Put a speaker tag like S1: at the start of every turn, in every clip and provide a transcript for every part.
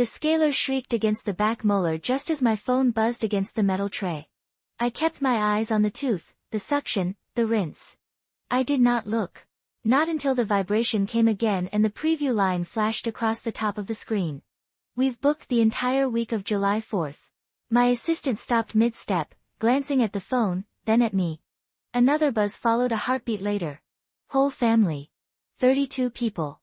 S1: The scaler shrieked against the back molar just as my phone buzzed against the metal tray. I kept my eyes on the tooth, the suction, the rinse. I did not look. Not until the vibration came again and the preview line flashed across the top of the screen. We've booked the entire week of July 4th. My assistant stopped mid-step, glancing at the phone, then at me. Another buzz followed a heartbeat later. Whole family. 32 people.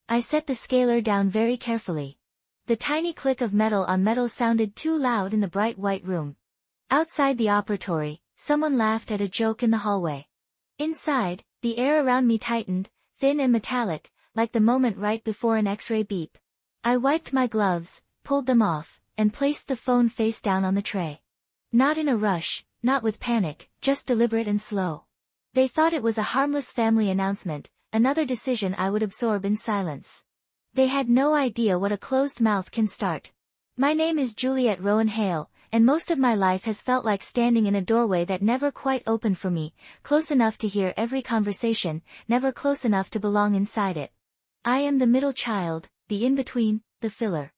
S1: I set the scaler down very carefully. The tiny click of metal on metal sounded too loud in the bright white room. Outside the operatory, someone laughed at a joke in the hallway. Inside, the air around me tightened, thin and metallic, like the moment right before an X-ray beep. I wiped my gloves, pulled them off, and placed the phone face down on the tray. Not in a rush, not with panic, just deliberate and slow. They thought it was a harmless family announcement, another decision I would absorb in silence. They had no idea what a closed mouth can start. My name is Juliet Rowan Hale, and most of my life has felt like standing in a doorway that never quite opened for me, close enough to hear every conversation, never close enough to belong inside it. I am the middle child, the in-between, the filler.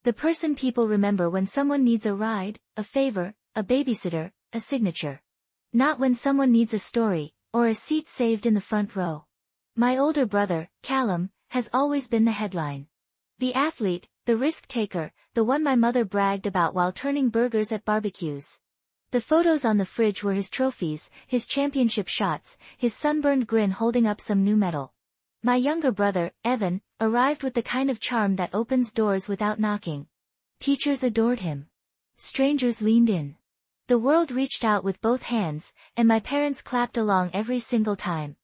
S1: The person people remember when someone needs a ride, a favor, a babysitter, a signature. Not when someone needs a story, or a seat saved in the front row. My older brother, Callum, has always been the headline. The athlete, the risk-taker, the one my mother bragged about while turning burgers at barbecues. The photos on the fridge were his trophies, his championship shots, his sunburned grin holding up some new medal. My younger brother, Evan, arrived with the kind of charm that opens doors without knocking. Teachers adored him. Strangers leaned in. The world reached out with both hands, and my parents clapped along every single time.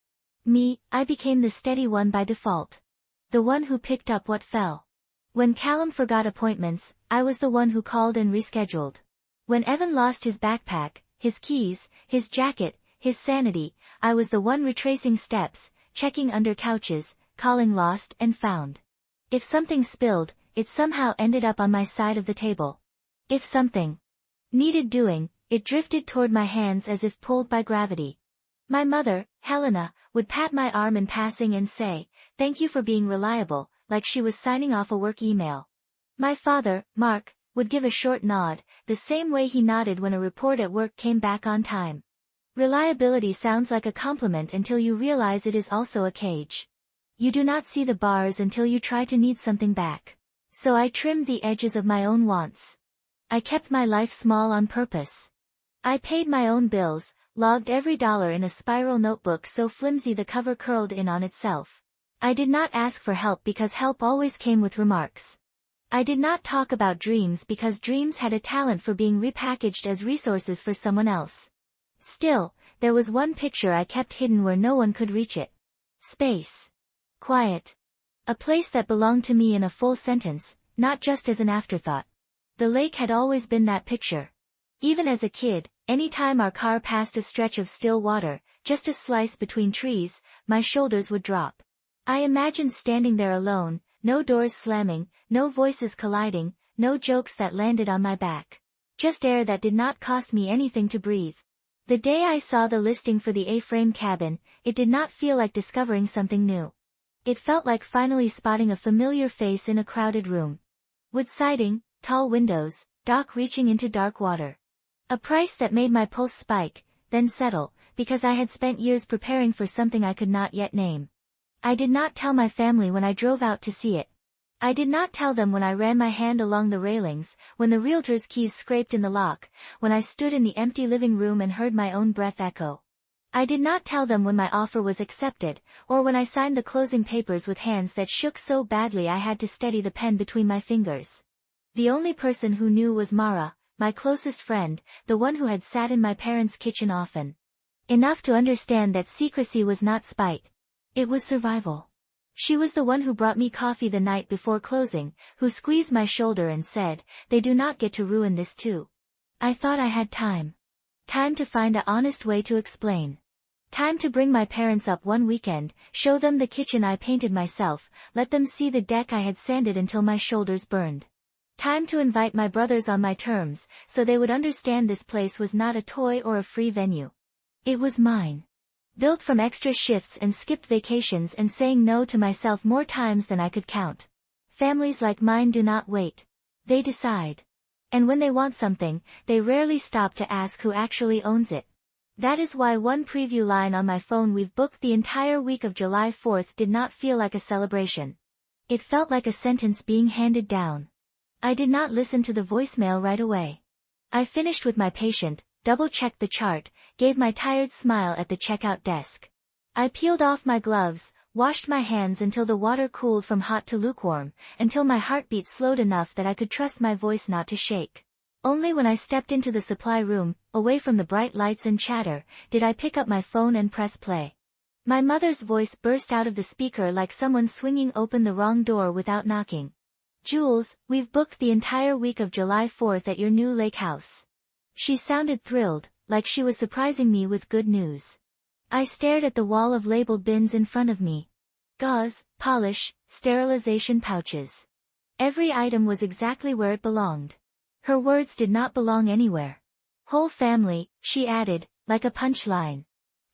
S1: Me, I became the steady one by default. The one who picked up what fell. When Callum forgot appointments, I was the one who called and rescheduled. When Evan lost his backpack, his keys, his jacket, his sanity, I was the one retracing steps, checking under couches, calling lost and found. If something spilled, it somehow ended up on my side of the table. If something needed doing, it drifted toward my hands as if pulled by gravity. My mother, Helena, would pat my arm in passing and say, "Thank you for being reliable," like she was signing off a work email. My father, Mark, would give a short nod, the same way he nodded when a report at work came back on time. Reliability sounds like a compliment until you realize it is also a cage. You do not see the bars until you try to need something back. So I trimmed the edges of my own wants. I kept my life small on purpose. I paid my own bills, logged every dollar in a spiral notebook so flimsy the cover curled in on itself. I did not ask for help because help always came with remarks. I did not talk about dreams because dreams had a talent for being repackaged as resources for someone else. Still, there was one picture I kept hidden where no one could reach it. Space. Quiet. A place that belonged to me in a full sentence, not just as an afterthought. The lake had always been that picture. Even as a kid, any time our car passed a stretch of still water, just a slice between trees, my shoulders would drop. I imagined standing there alone, no doors slamming, no voices colliding, no jokes that landed on my back. Just air that did not cost me anything to breathe. The day I saw the listing for the A-frame cabin, it did not feel like discovering something new. It felt like finally spotting a familiar face in a crowded room. Wood siding, tall windows, dock reaching into dark water. A price that made my pulse spike, then settle, because I had spent years preparing for something I could not yet name. I did not tell my family when I drove out to see it. I did not tell them when I ran my hand along the railings, when the realtor's keys scraped in the lock, when I stood in the empty living room and heard my own breath echo. I did not tell them when my offer was accepted, or when I signed the closing papers with hands that shook so badly I had to steady the pen between my fingers. The only person who knew was Mara, my closest friend, the one who had sat in my parents' kitchen often. Enough to understand that secrecy was not spite. It was survival. She was the one who brought me coffee the night before closing, who squeezed my shoulder and said, "They do not get to ruin this too." I thought I had time. Time to find an honest way to explain. Time to bring my parents up one weekend, show them the kitchen I painted myself, let them see the deck I had sanded until my shoulders burned. Time to invite my brothers on my terms, so they would understand this place was not a toy or a free venue. It was mine. Built from extra shifts and skipped vacations and saying no to myself more times than I could count. Families like mine do not wait. They decide. And when they want something, they rarely stop to ask who actually owns it. That is why one preview line on my phone, "We've booked the entire week of July 4th," did not feel like a celebration. It felt like a sentence being handed down. I did not listen to the voicemail right away. I finished with my patient, double-checked the chart, gave my tired smile at the checkout desk. I peeled off my gloves, washed my hands until the water cooled from hot to lukewarm, until my heartbeat slowed enough that I could trust my voice not to shake. Only when I stepped into the supply room, away from the bright lights and chatter, did I pick up my phone and press play. My mother's voice burst out of the speaker like someone swinging open the wrong door without knocking. "Jules, we've booked the entire week of July 4th at your new lake house." She sounded thrilled, like she was surprising me with good news. I stared at the wall of labeled bins in front of me. Gauze, polish, sterilization pouches. Every item was exactly where it belonged. Her words did not belong anywhere. "Whole family," she added, like a punchline.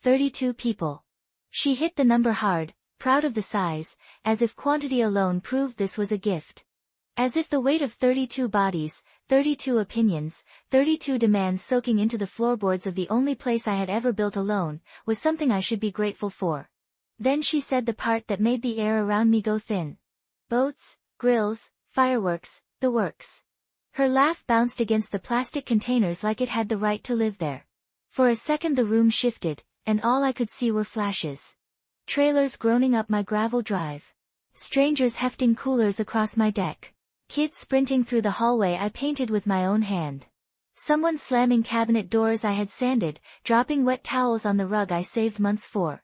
S1: 32 people. She hit the number hard, proud of the size, as if quantity alone proved this was a gift. As if the weight of 32 bodies, 32 opinions, 32 demands soaking into the floorboards of the only place I had ever built alone, was something I should be grateful for. Then she said the part that made the air around me go thin. "Boats, grills, fireworks, the works." Her laugh bounced against the plastic containers like it had the right to live there. For a second the room shifted, and all I could see were flashes. Trailers groaning up my gravel drive. Strangers hefting coolers across my deck. Kids sprinting through the hallway I painted with my own hand. Someone slamming cabinet doors I had sanded, dropping wet towels on the rug I saved months for.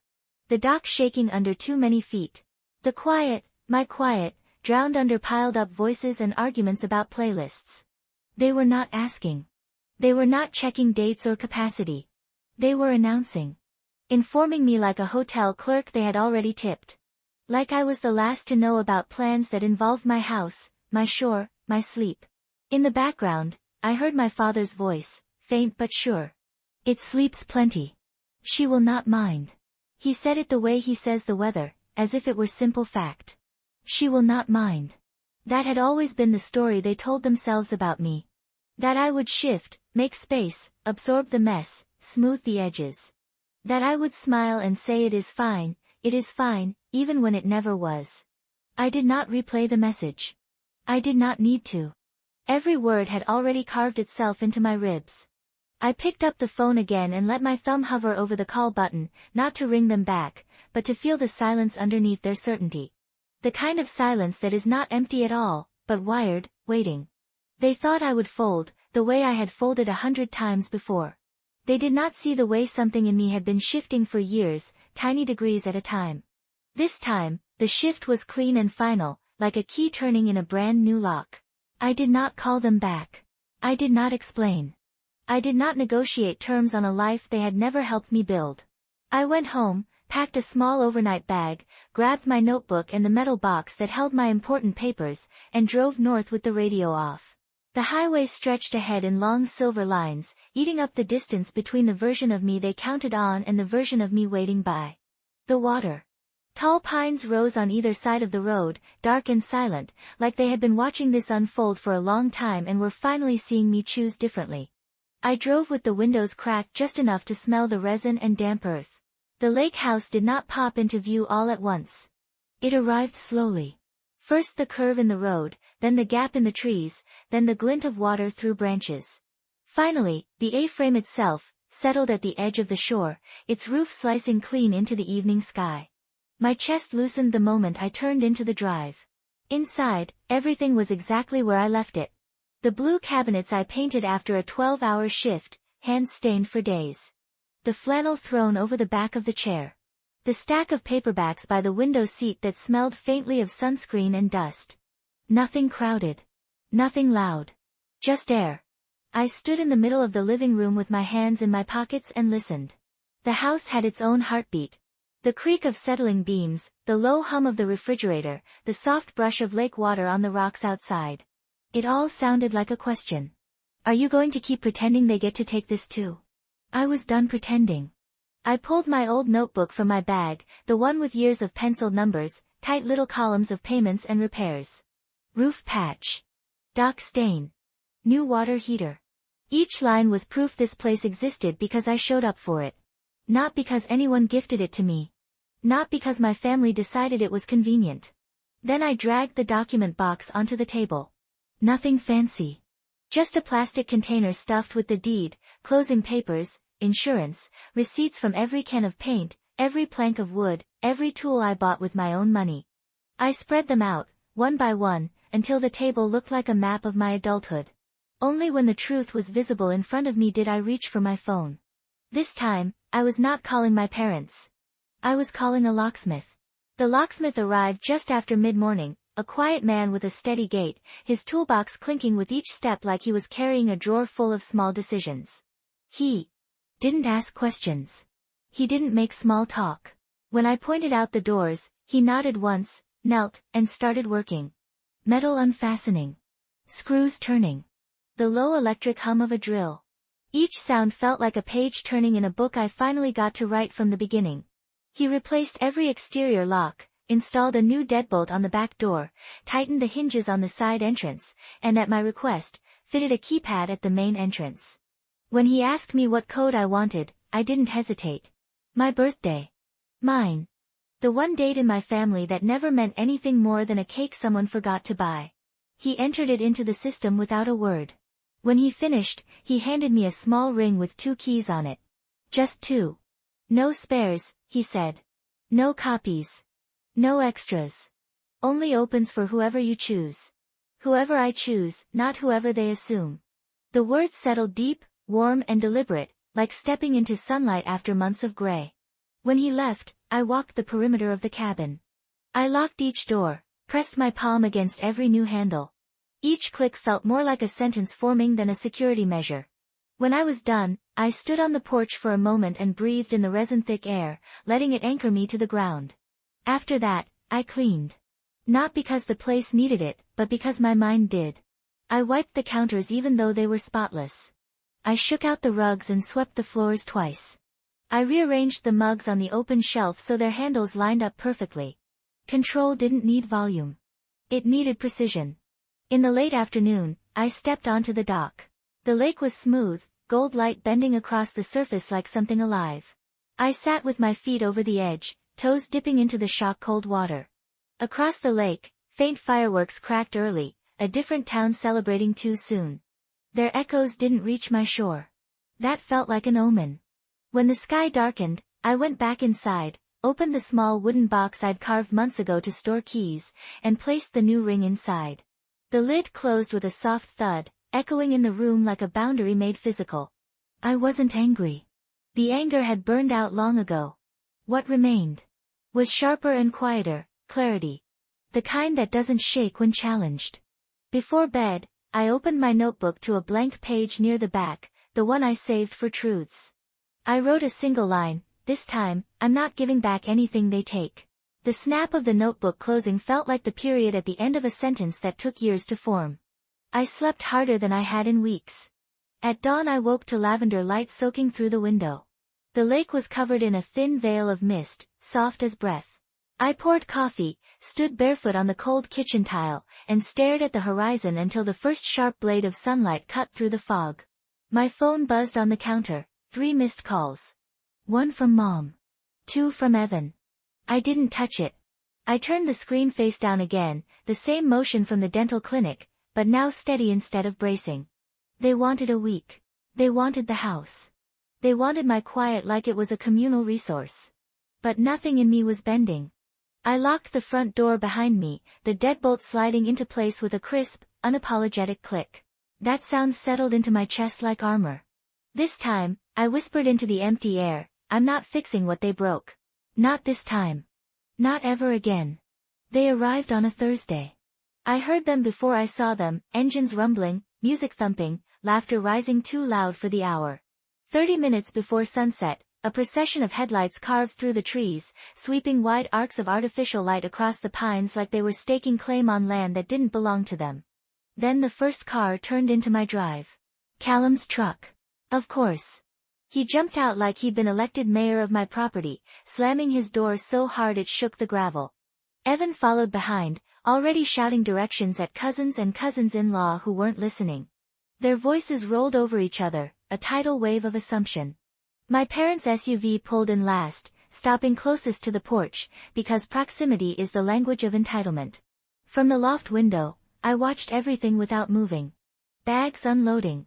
S1: The dock shaking under too many feet. The quiet, my quiet, drowned under piled-up voices and arguments about playlists. They were not asking. They were not checking dates or capacity. They were announcing. Informing me like a hotel clerk they had already tipped. Like I was the last to know about plans that involved my house, my shore, my sleep. In the background, I heard my father's voice, faint but sure. "It sleeps plenty. She will not mind." He said it the way he says the weather, as if it were simple fact. "She will not mind." That had always been the story they told themselves about me. That I would shift, make space, absorb the mess, smooth the edges. That I would smile and say it is fine, even when it never was. I did not replay the message. I did not need to. Every word had already carved itself into my ribs. I picked up the phone again and let my thumb hover over the call button, not to ring them back, but to feel the silence underneath their certainty. The kind of silence that is not empty at all, but wired, waiting. They thought I would fold, the way I had folded 100 times before. They did not see the way something in me had been shifting for years, tiny degrees at a time. This time, the shift was clean and final, like a key turning in a brand new lock. I did not call them back. I did not explain. I did not negotiate terms on a life they had never helped me build. I went home, packed a small overnight bag, grabbed my notebook and the metal box that held my important papers, and drove north with the radio off. The highway stretched ahead in long silver lines, eating up the distance between the version of me they counted on and the version of me waiting by. The water. Tall pines rose on either side of the road, dark and silent, like they had been watching this unfold for a long time and were finally seeing me choose differently. I drove with the windows cracked just enough to smell the resin and damp earth. The lake house did not pop into view all at once. It arrived slowly. First the curve in the road, then the gap in the trees, then the glint of water through branches. Finally, the A-frame itself, settled at the edge of the shore, its roof slicing clean into the evening sky. My chest loosened the moment I turned into the drive. Inside, everything was exactly where I left it. The blue cabinets I painted after a 12-hour shift, hand-stained for days. The flannel thrown over the back of the chair. The stack of paperbacks by the window seat that smelled faintly of sunscreen and dust. Nothing crowded. Nothing loud. Just air. I stood in the middle of the living room with my hands in my pockets and listened. The house had its own heartbeat. The creak of settling beams, the low hum of the refrigerator, the soft brush of lake water on the rocks outside. It all sounded like a question. Are you going to keep pretending they get to take this too? I was done pretending. I pulled my old notebook from my bag, the one with years of penciled numbers, tight little columns of payments and repairs. Roof patch. Dock stain. New water heater. Each line was proof this place existed because I showed up for it. Not because anyone gifted it to me. Not because my family decided it was convenient. Then I dragged the document box onto the table. Nothing fancy. Just a plastic container stuffed with the deed, closing papers, insurance, receipts from every can of paint, every plank of wood, every tool I bought with my own money. I spread them out, one by one, until the table looked like a map of my adulthood. Only when the truth was visible in front of me did I reach for my phone. This time, I was not calling my parents. I was calling a locksmith. The locksmith arrived just after mid-morning, a quiet man with a steady gait, his toolbox clinking with each step like he was carrying a drawer full of small decisions. He didn't ask questions. He didn't make small talk. When I pointed out the doors, he nodded once, knelt, and started working. Metal unfastening. Screws turning. The low electric hum of a drill. Each sound felt like a page turning in a book I finally got to write from the beginning. He replaced every exterior lock, installed a new deadbolt on the back door, tightened the hinges on the side entrance, and at my request, fitted a keypad at the main entrance. When he asked me what code I wanted, I didn't hesitate. My birthday. Mine. The one date in my family that never meant anything more than a cake someone forgot to buy. He entered it into the system without a word. When he finished, he handed me a small ring with 2 keys on it. Just 2. No spares, he said. No copies. No extras. Only opens for whoever you choose. Whoever I choose, not whoever they assume. The words settled deep, warm and deliberate, like stepping into sunlight after months of gray. When he left, I walked the perimeter of the cabin. I locked each door, pressed my palm against every new handle. Each click felt more like a sentence forming than a security measure. When I was done, I stood on the porch for a moment and breathed in the resin-thick air, letting it anchor me to the ground. After that, I cleaned. Not because the place needed it, but because my mind did. I wiped the counters even though they were spotless. I shook out the rugs and swept the floors twice. I rearranged the mugs on the open shelf so their handles lined up perfectly. Control didn't need volume. It needed precision. In the late afternoon, I stepped onto the dock. The lake was smooth, gold light bending across the surface like something alive. I sat with my feet over the edge, toes dipping into the shock-cold water. Across the lake, faint fireworks cracked early, a different town celebrating too soon. Their echoes didn't reach my shore. That felt like an omen. When the sky darkened, I went back inside, opened the small wooden box I'd carved months ago to store keys, and placed the new ring inside. The lid closed with a soft thud, echoing in the room like a boundary made physical. I wasn't angry. The anger had burned out long ago. What remained was sharper and quieter, clarity. The kind that doesn't shake when challenged. Before bed, I opened my notebook to a blank page near the back, the one I saved for truths. I wrote a single line, this time, I'm not giving back anything they take. The snap of the notebook closing felt like the period at the end of a sentence that took years to form. I slept harder than I had in weeks. At dawn I woke to lavender light soaking through the window. The lake was covered in a thin veil of mist, soft as breath. I poured coffee, stood barefoot on the cold kitchen tile, and stared at the horizon until the first sharp blade of sunlight cut through the fog. My phone buzzed on the counter, 3 missed calls. 1 from Mom. 2 from Evan. I didn't touch it. I turned the screen face down again, the same motion from the dental clinic, but now steady instead of bracing. They wanted a week. They wanted the house. They wanted my quiet like it was a communal resource. But nothing in me was bending. I locked the front door behind me, the deadbolt sliding into place with a crisp, unapologetic click. That sound settled into my chest like armor. This time, I whispered into the empty air, I'm not fixing what they broke. Not this time. Not ever again. They arrived on a Thursday. I heard them before I saw them, engines rumbling, music thumping, laughter rising too loud for the hour. 30 minutes before sunset, a procession of headlights carved through the trees, sweeping wide arcs of artificial light across the pines like they were staking claim on land that didn't belong to them. Then the first car turned into my drive. Callum's truck. Of course. He jumped out like he'd been elected mayor of my property, slamming his door so hard it shook the gravel. Evan followed behind, already shouting directions at cousins and cousins-in-law who weren't listening. Their voices rolled over each other, a tidal wave of assumption. My parents' SUV pulled in last, stopping closest to the porch, because proximity is the language of entitlement. From the loft window, I watched everything without moving. Bags unloading.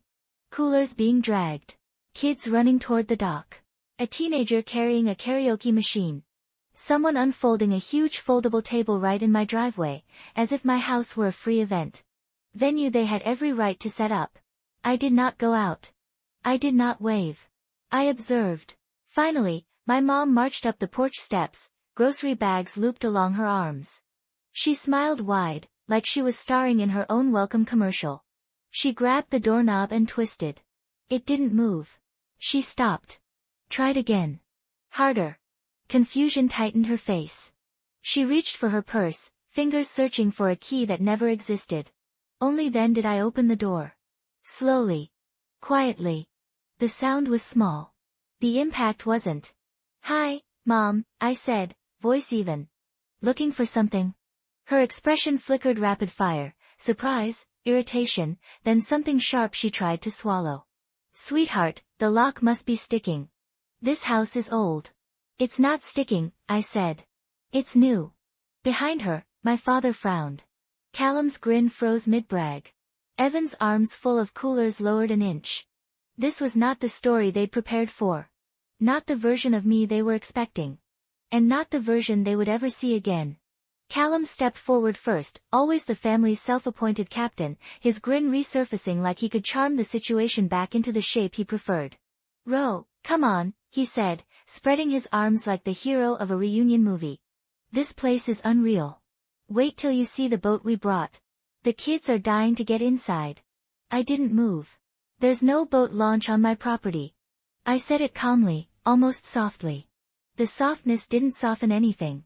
S1: Coolers being dragged. Kids running toward the dock. A teenager carrying a karaoke machine. Someone unfolding a huge foldable table right in my driveway, as if my house were a free event. Venue they had every right to set up. I did not go out. I did not wave. I observed. Finally, my mom marched up the porch steps, grocery bags looped along her arms. She smiled wide, like she was starring in her own welcome commercial. She grabbed the doorknob and twisted. It didn't move. She stopped. Tried again. Harder. Confusion tightened her face. She reached for her purse, fingers searching for a key that never existed. Only then did I open the door. Slowly. Quietly. The sound was small. The impact wasn't. "Hi, Mom," I said, voice even. "Looking for something?" Her expression flickered rapid fire, surprise, irritation, then something sharp she tried to swallow. "Sweetheart, the lock must be sticking. This house is old." "It's not sticking," I said. "It's new." Behind her, my father frowned. Callum's grin froze mid-brag. Evan's arms full of coolers lowered an inch. This was not the story they'd prepared for. Not the version of me they were expecting. And not the version they would ever see again. Callum stepped forward first, always the family's self-appointed captain, his grin resurfacing like he could charm the situation back into the shape he preferred. "Ro, come on," he said, spreading his arms like the hero of a reunion movie. "This place is unreal. Wait till you see the boat we brought. The kids are dying to get inside." I didn't move. "There's no boat launch on my property." I said it calmly, almost softly. The softness didn't soften anything.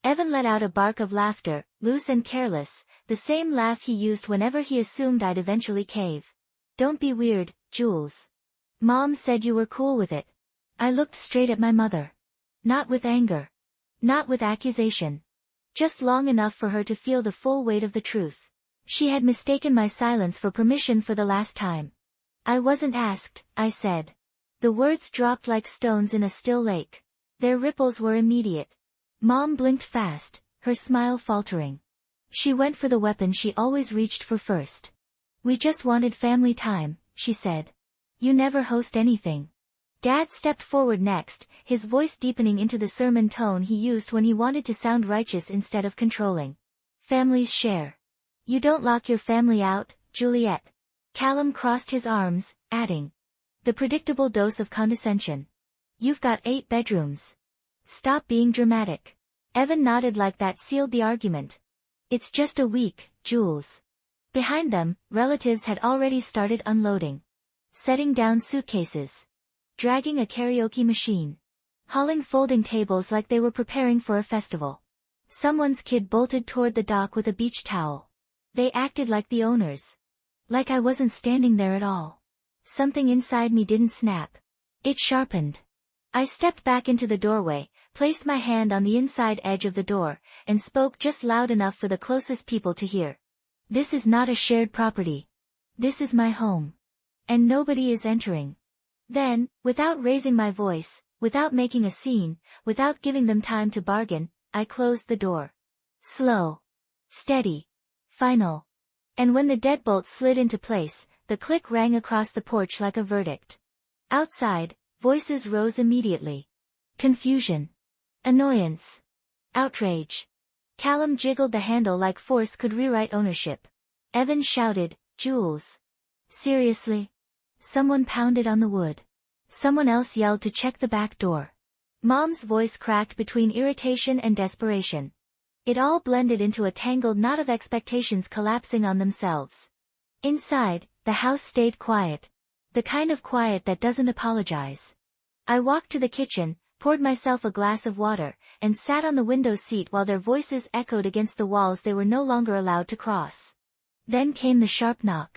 S1: Evan let out a bark of laughter, loose and careless, the same laugh he used whenever he assumed I'd eventually cave. "Don't be weird, Jules. Mom said you were cool with it." I looked straight at my mother. Not with anger. Not with accusation. Just long enough for her to feel the full weight of the truth. She had mistaken my silence for permission for the last time. "I wasn't asked," I said. The words dropped like stones in a still lake. Their ripples were immediate. Mom blinked fast, her smile faltering. She went for the weapon she always reached for first. "We just wanted family time," she said. "You never host anything." Dad stepped forward next, his voice deepening into the sermon tone he used when he wanted to sound righteous instead of controlling. "Families share. You don't lock your family out, Juliet." Callum crossed his arms, adding. The predictable dose of condescension. "You've got 8 bedrooms. Stop being dramatic." Evan nodded like that sealed the argument. "It's just a week, Jules." Behind them, relatives had already started unloading. Setting down suitcases. Dragging a karaoke machine. Hauling folding tables like they were preparing for a festival. Someone's kid bolted toward the dock with a beach towel. They acted like the owners. Like I wasn't standing there at all. Something inside me didn't snap. It sharpened. I stepped back into the doorway, placed my hand on the inside edge of the door, and spoke just loud enough for the closest people to hear. "This is not a shared property. This is my home. And nobody is entering." Then, without raising my voice, without making a scene, without giving them time to bargain, I closed the door. Slow. Steady. Final. And when the deadbolt slid into place, the click rang across the porch like a verdict. Outside, voices rose immediately. Confusion. Annoyance. Outrage. Callum jiggled the handle like force could rewrite ownership. Evan shouted, "Jules. Seriously?" Someone pounded on the wood. Someone else yelled to check the back door. Mom's voice cracked between irritation and desperation. It all blended into a tangled knot of expectations collapsing on themselves. Inside, the house stayed quiet. The kind of quiet that doesn't apologize. I walked to the kitchen, poured myself a glass of water, and sat on the window seat while their voices echoed against the walls they were no longer allowed to cross. Then came the sharp knock.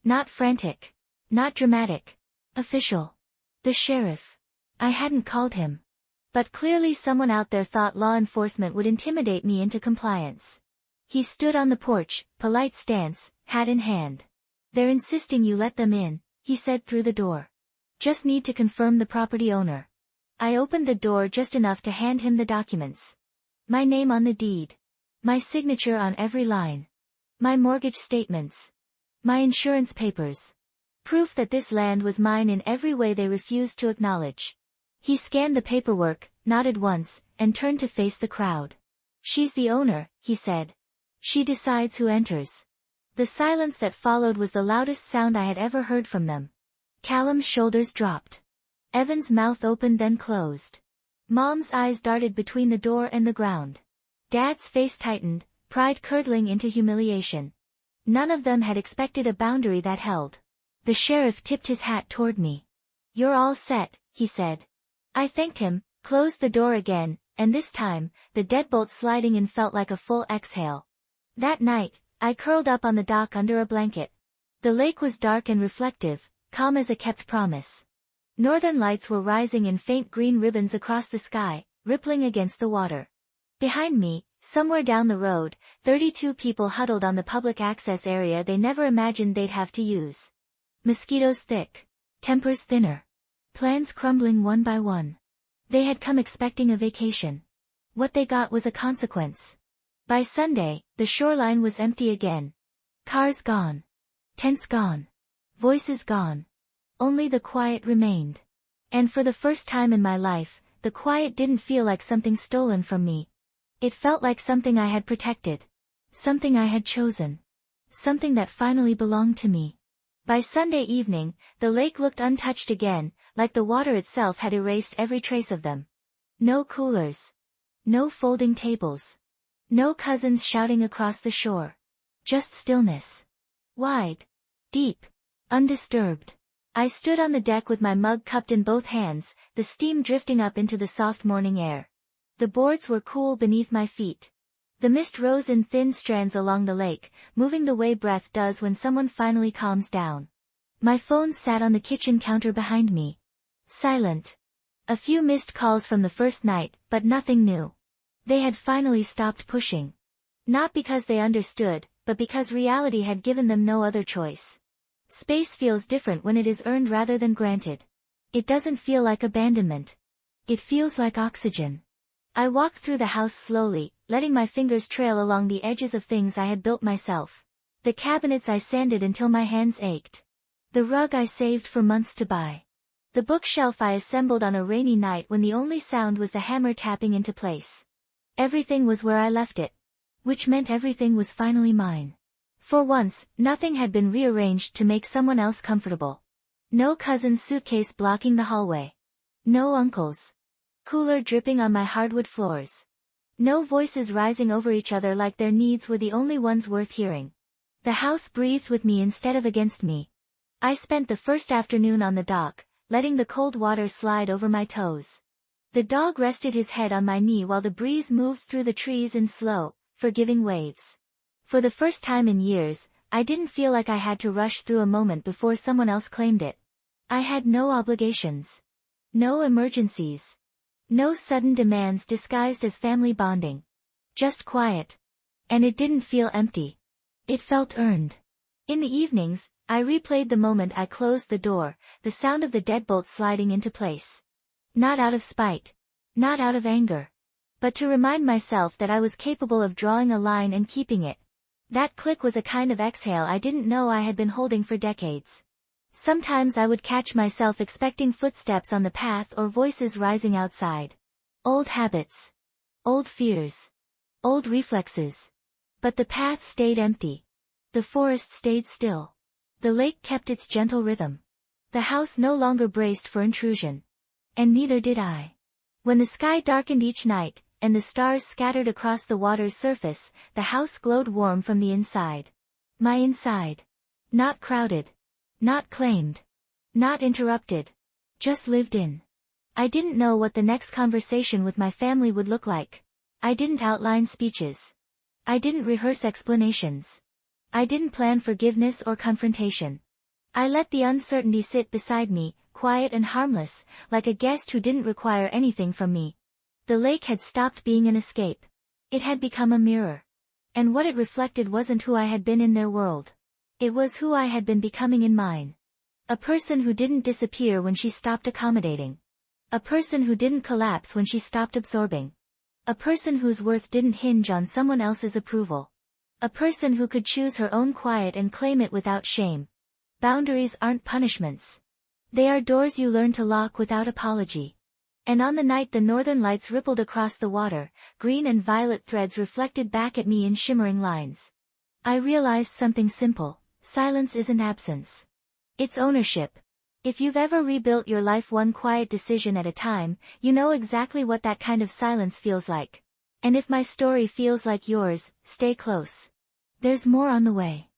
S1: Not frantic. Not dramatic. Official. The sheriff. I hadn't called him. But clearly someone out there thought law enforcement would intimidate me into compliance. He stood on the porch, polite stance, hat in hand. "They're insisting you let them in," he said through the door. "Just need to confirm the property owner." I opened the door just enough to hand him the documents. My name on the deed. My signature on every line. My mortgage statements. My insurance papers. Proof that this land was mine in every way they refused to acknowledge. He scanned the paperwork, nodded once, and turned to face the crowd. "She's the owner," he said. "She decides who enters." The silence that followed was the loudest sound I had ever heard from them. Callum's shoulders dropped. Evan's mouth opened then closed. Mom's eyes darted between the door and the ground. Dad's face tightened, pride curdling into humiliation. None of them had expected a boundary that held. The sheriff tipped his hat toward me. "You're all set," he said. I thanked him, closed the door again, and this time, the deadbolt sliding in felt like a full exhale. That night, I curled up on the dock under a blanket. The lake was dark and reflective, calm as a kept promise. Northern lights were rising in faint green ribbons across the sky, rippling against the water. Behind me, somewhere down the road, 32 people huddled on the public access area they never imagined they'd have to use. Mosquitoes thick. Tempers thinner. Plans crumbling one by one. They had come expecting a vacation. What they got was a consequence. By Sunday, the shoreline was empty again. Cars gone. Tents gone. Voices gone. Only the quiet remained. And for the first time in my life, the quiet didn't feel like something stolen from me. It felt like something I had protected. Something I had chosen. Something that finally belonged to me. By Sunday evening, the lake looked untouched again, like the water itself had erased every trace of them. No coolers. No folding tables. No cousins shouting across the shore. Just stillness. Wide. Deep. Undisturbed. I stood on the deck with my mug cupped in both hands, the steam drifting up into the soft morning air. The boards were cool beneath my feet. The mist rose in thin strands along the lake, moving the way breath does when someone finally calms down. My phone sat on the kitchen counter behind me. Silent. A few missed calls from the first night, but nothing new. They had finally stopped pushing. Not because they understood, but because reality had given them no other choice. Space feels different when it is earned rather than granted. It doesn't feel like abandonment. It feels like oxygen. I walked through the house slowly, letting my fingers trail along the edges of things I had built myself. The cabinets I sanded until my hands ached. The rug I saved for months to buy. The bookshelf I assembled on a rainy night when the only sound was the hammer tapping into place. Everything was where I left it. Which meant everything was finally mine. For once, nothing had been rearranged to make someone else comfortable. No cousin's suitcase blocking the hallway. No uncle's cooler dripping on my hardwood floors. No voices rising over each other like their needs were the only ones worth hearing. The house breathed with me instead of against me. I spent the first afternoon on the dock, letting the cold water slide over my toes. The dog rested his head on my knee while the breeze moved through the trees in slow, forgiving waves. For the first time in years, I didn't feel like I had to rush through a moment before someone else claimed it. I had no obligations. No emergencies. No sudden demands disguised as family bonding. Just quiet. And it didn't feel empty. It felt earned. In the evenings, I replayed the moment I closed the door, the sound of the deadbolt sliding into place. Not out of spite. Not out of anger. But to remind myself that I was capable of drawing a line and keeping it. That click was a kind of exhale I didn't know I had been holding for decades. Sometimes I would catch myself expecting footsteps on the path or voices rising outside. Old habits. Old fears. Old reflexes. But the path stayed empty. The forest stayed still. The lake kept its gentle rhythm. The house no longer braced for intrusion. And neither did I. When the sky darkened each night, and the stars scattered across the water's surface, the house glowed warm from the inside. My inside. Not crowded. Not claimed. Not interrupted. Just lived in. I didn't know what the next conversation with my family would look like. I didn't outline speeches. I didn't rehearse explanations. I didn't plan forgiveness or confrontation. I let the uncertainty sit beside me, quiet and harmless, like a guest who didn't require anything from me. The lake had stopped being an escape. It had become a mirror. And what it reflected wasn't who I had been in their world. It was who I had been becoming in mine. A person who didn't disappear when she stopped accommodating. A person who didn't collapse when she stopped absorbing. A person whose worth didn't hinge on someone else's approval. A person who could choose her own quiet and claim it without shame. Boundaries aren't punishments. They are doors you learn to lock without apology. And on the night the northern lights rippled across the water, green and violet threads reflected back at me in shimmering lines. I realized something simple: silence isn't absence. It's ownership. If you've ever rebuilt your life one quiet decision at a time, you know exactly what that kind of silence feels like. And if my story feels like yours, stay close. There's more on the way.